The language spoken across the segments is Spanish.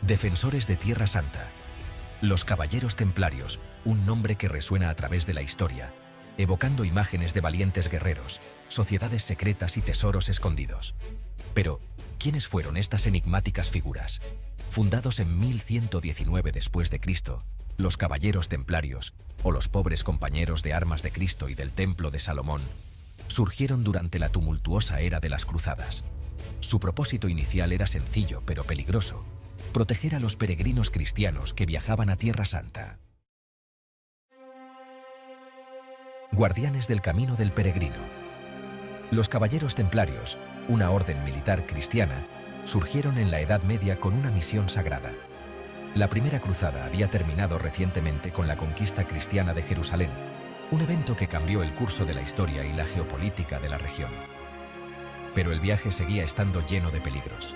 Defensores de Tierra Santa. Los Caballeros Templarios, un nombre que resuena a través de la historia, evocando imágenes de valientes guerreros, sociedades secretas y tesoros escondidos. Pero, ¿quiénes fueron estas enigmáticas figuras? Fundados en 1119 después de Cristo, los Caballeros Templarios, o los pobres compañeros de armas de Cristo y del Templo de Salomón, surgieron durante la tumultuosa era de las Cruzadas. Su propósito inicial era sencillo pero peligroso: proteger a los peregrinos cristianos que viajaban a Tierra Santa. Guardianes del Camino del Peregrino. Los Caballeros Templarios, una orden militar cristiana, surgieron en la Edad Media con una misión sagrada. La primera cruzada había terminado recientemente con la conquista cristiana de Jerusalén, un evento que cambió el curso de la historia y la geopolítica de la región. Pero el viaje seguía estando lleno de peligros.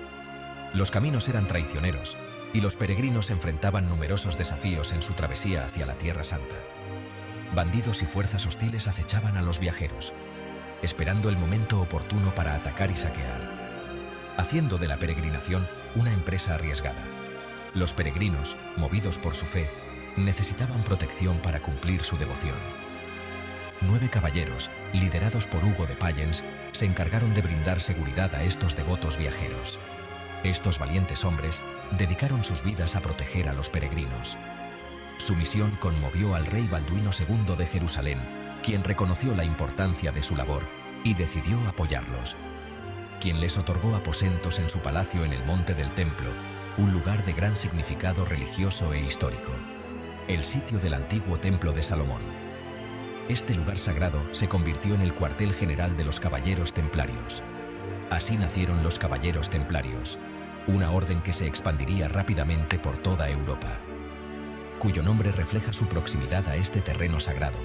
Los caminos eran traicioneros y los peregrinos enfrentaban numerosos desafíos en su travesía hacia la Tierra Santa. Bandidos y fuerzas hostiles acechaban a los viajeros, esperando el momento oportuno para atacar y saquear, haciendo de la peregrinación una empresa arriesgada. Los peregrinos, movidos por su fe, necesitaban protección para cumplir su devoción. 9 caballeros, liderados por Hugo de Payens, se encargaron de brindar seguridad a estos devotos viajeros. Estos valientes hombres dedicaron sus vidas a proteger a los peregrinos. Su misión conmovió al rey Balduino II de Jerusalén, quien reconoció la importancia de su labor y decidió apoyarlos, quien les otorgó aposentos en su palacio en el Monte del Templo, un lugar de gran significado religioso e histórico, el sitio del antiguo Templo de Salomón. Este lugar sagrado se convirtió en el cuartel general de los Caballeros Templarios. Así nacieron los Caballeros Templarios, una orden que se expandiría rápidamente por toda Europa, cuyo nombre refleja su proximidad a este terreno sagrado.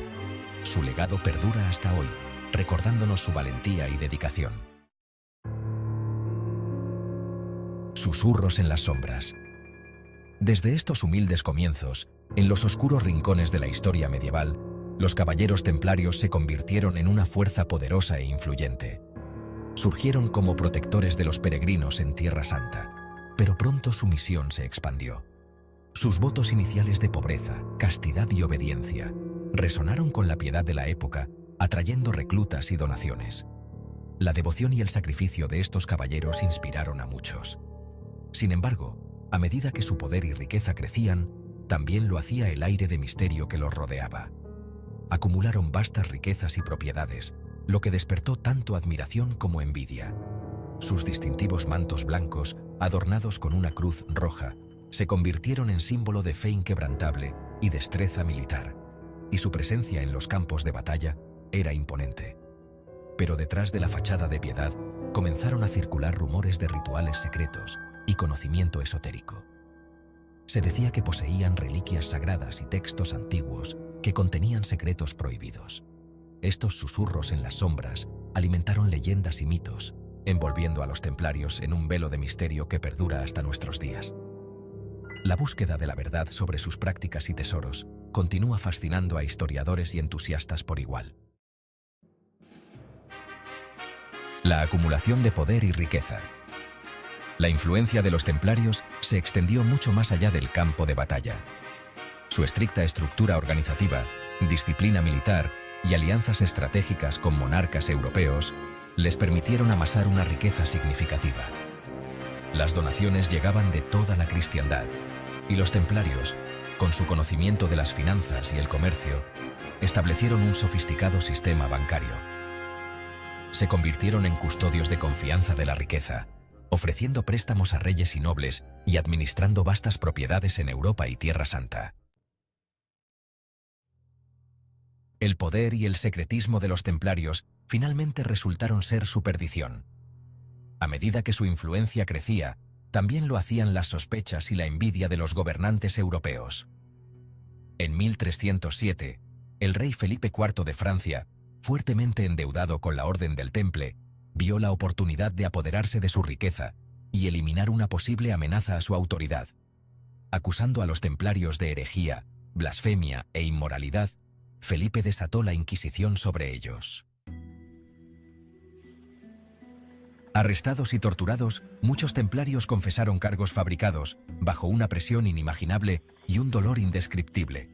Su legado perdura hasta hoy, recordándonos su valentía y dedicación. Susurros en las sombras. Desde estos humildes comienzos, en los oscuros rincones de la historia medieval, los Caballeros Templarios se convirtieron en una fuerza poderosa e influyente. Surgieron como protectores de los peregrinos en Tierra Santa, pero pronto su misión se expandió. Sus votos iniciales de pobreza, castidad y obediencia resonaron con la piedad de la época, atrayendo reclutas y donaciones. La devoción y el sacrificio de estos caballeros inspiraron a muchos. Sin embargo, a medida que su poder y riqueza crecían, también lo hacía el aire de misterio que los rodeaba. Acumularon vastas riquezas y propiedades, lo que despertó tanto admiración como envidia. Sus distintivos mantos blancos, adornados con una cruz roja, se convirtieron en símbolo de fe inquebrantable y destreza militar, y su presencia en los campos de batalla era imponente. Pero detrás de la fachada de piedad comenzaron a circular rumores de rituales secretos y conocimiento esotérico. Se decía que poseían reliquias sagradas y textos antiguos que contenían secretos prohibidos. Estos susurros en las sombras alimentaron leyendas y mitos, envolviendo a los templarios en un velo de misterio que perdura hasta nuestros días. La búsqueda de la verdad sobre sus prácticas y tesoros continúa fascinando a historiadores y entusiastas por igual. La acumulación de poder y riqueza. La influencia de los templarios se extendió mucho más allá del campo de batalla. Su estricta estructura organizativa, disciplina militar y alianzas estratégicas con monarcas europeos les permitieron amasar una riqueza significativa. Las donaciones llegaban de toda la cristiandad, y los templarios, con su conocimiento de las finanzas y el comercio, establecieron un sofisticado sistema bancario. Se convirtieron en custodios de confianza de la riqueza, ofreciendo préstamos a reyes y nobles y administrando vastas propiedades en Europa y Tierra Santa. El poder y el secretismo de los templarios finalmente resultaron ser su perdición. A medida que su influencia crecía, también lo hacían las sospechas y la envidia de los gobernantes europeos. En 1307, el rey Felipe IV de Francia, fuertemente endeudado con la Orden del Temple, vio la oportunidad de apoderarse de su riqueza y eliminar una posible amenaza a su autoridad. Acusando a los templarios de herejía, blasfemia e inmoralidad, Felipe desató la Inquisición sobre ellos. Arrestados y torturados, muchos templarios confesaron cargos fabricados, bajo una presión inimaginable y un dolor indescriptible.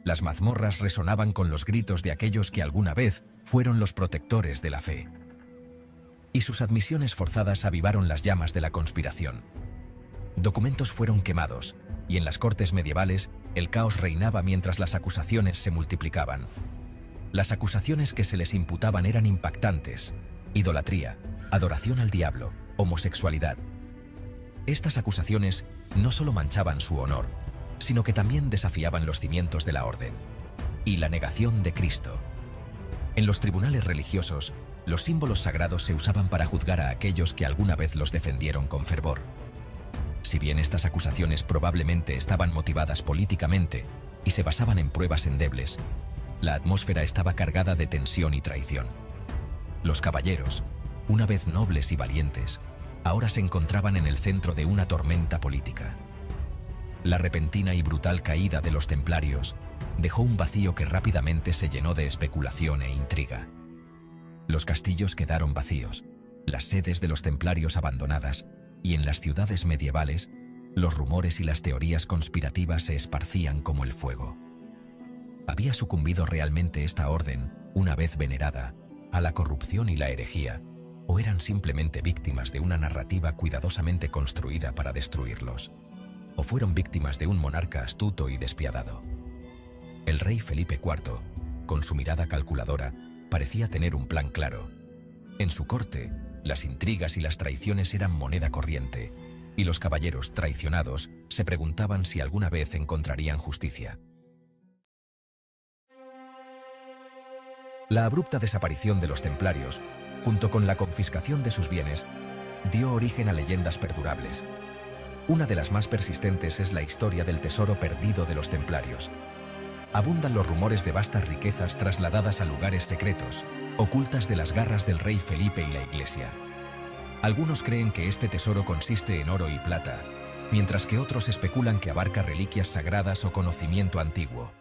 Las mazmorras resonaban con los gritos de aquellos que alguna vez fueron los protectores de la fe. Y sus admisiones forzadas avivaron las llamas de la conspiración. Documentos fueron quemados, y en las cortes medievales el caos reinaba mientras las acusaciones se multiplicaban. Las acusaciones que se les imputaban eran impactantes: idolatría, adoración al diablo, homosexualidad. Estas acusaciones no solo manchaban su honor, sino que también desafiaban los cimientos de la orden y la negación de Cristo. En los tribunales religiosos, los símbolos sagrados se usaban para juzgar a aquellos que alguna vez los defendieron con fervor. Si bien estas acusaciones probablemente estaban motivadas políticamente y se basaban en pruebas endebles, la atmósfera estaba cargada de tensión y traición. Los caballeros, una vez nobles y valientes, ahora se encontraban en el centro de una tormenta política. La repentina y brutal caída de los templarios dejó un vacío que rápidamente se llenó de especulación e intriga. Los castillos quedaron vacíos, las sedes de los templarios abandonadas, y en las ciudades medievales, los rumores y las teorías conspirativas se esparcían como el fuego. ¿Había sucumbido realmente esta orden, una vez venerada, a la corrupción y la herejía, o eran simplemente víctimas de una narrativa cuidadosamente construida para destruirlos? ¿O fueron víctimas de un monarca astuto y despiadado? El rey Felipe IV, con su mirada calculadora, parecía tener un plan claro. En su corte, las intrigas y las traiciones eran moneda corriente, y los caballeros traicionados se preguntaban si alguna vez encontrarían justicia. La abrupta desaparición de los templarios, junto con la confiscación de sus bienes, dio origen a leyendas perdurables. Una de las más persistentes es la historia del tesoro perdido de los templarios. Abundan los rumores de vastas riquezas trasladadas a lugares secretos, ocultas de las garras del rey Felipe y la Iglesia. Algunos creen que este tesoro consiste en oro y plata, mientras que otros especulan que abarca reliquias sagradas o conocimiento antiguo.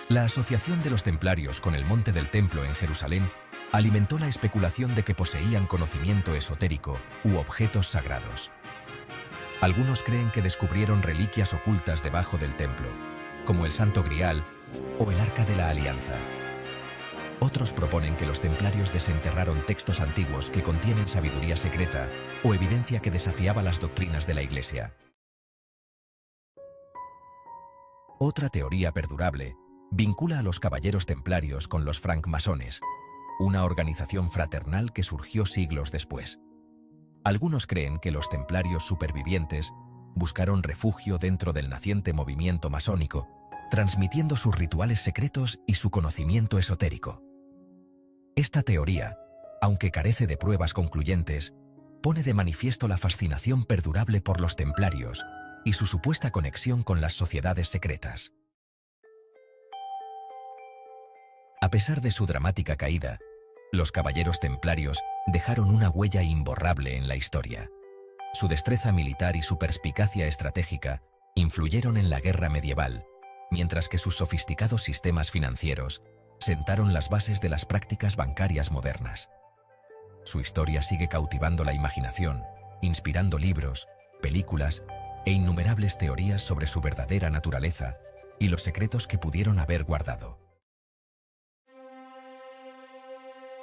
La asociación de los templarios con el Monte del Templo en Jerusalén alimentó la especulación de que poseían conocimiento esotérico u objetos sagrados. Algunos creen que descubrieron reliquias ocultas debajo del templo, como el Santo Grial o el Arca de la Alianza. Otros proponen que los templarios desenterraron textos antiguos que contienen sabiduría secreta o evidencia que desafiaba las doctrinas de la Iglesia. Otra teoría perdurable vincula a los caballeros templarios con los francmasones, una organización fraternal que surgió siglos después. Algunos creen que los templarios supervivientes buscaron refugio dentro del naciente movimiento masónico, transmitiendo sus rituales secretos y su conocimiento esotérico. Esta teoría, aunque carece de pruebas concluyentes, pone de manifiesto la fascinación perdurable por los templarios y su supuesta conexión con las sociedades secretas. A pesar de su dramática caída, los caballeros templarios dejaron una huella imborrable en la historia. Su destreza militar y su perspicacia estratégica influyeron en la guerra medieval, mientras que sus sofisticados sistemas financieros sentaron las bases de las prácticas bancarias modernas. Su historia sigue cautivando la imaginación, inspirando libros, películas e innumerables teorías sobre su verdadera naturaleza y los secretos que pudieron haber guardado.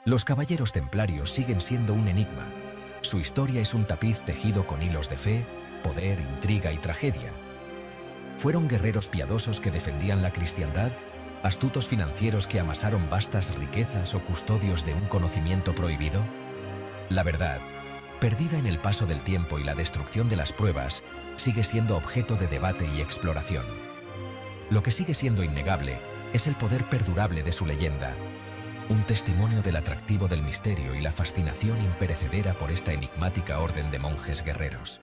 Los caballeros templarios siguen siendo un enigma. Su historia es un tapiz tejido con hilos de fe, poder, intriga y tragedia. ¿Fueron guerreros piadosos que defendían la cristiandad? ¿Astutos financieros que amasaron vastas riquezas o custodios de un conocimiento prohibido? La verdad, perdida en el paso del tiempo y la destrucción de las pruebas, sigue siendo objeto de debate y exploración. Lo que sigue siendo innegable es el poder perdurable de su leyenda, un testimonio del atractivo del misterio y la fascinación imperecedera por esta enigmática orden de monjes guerreros.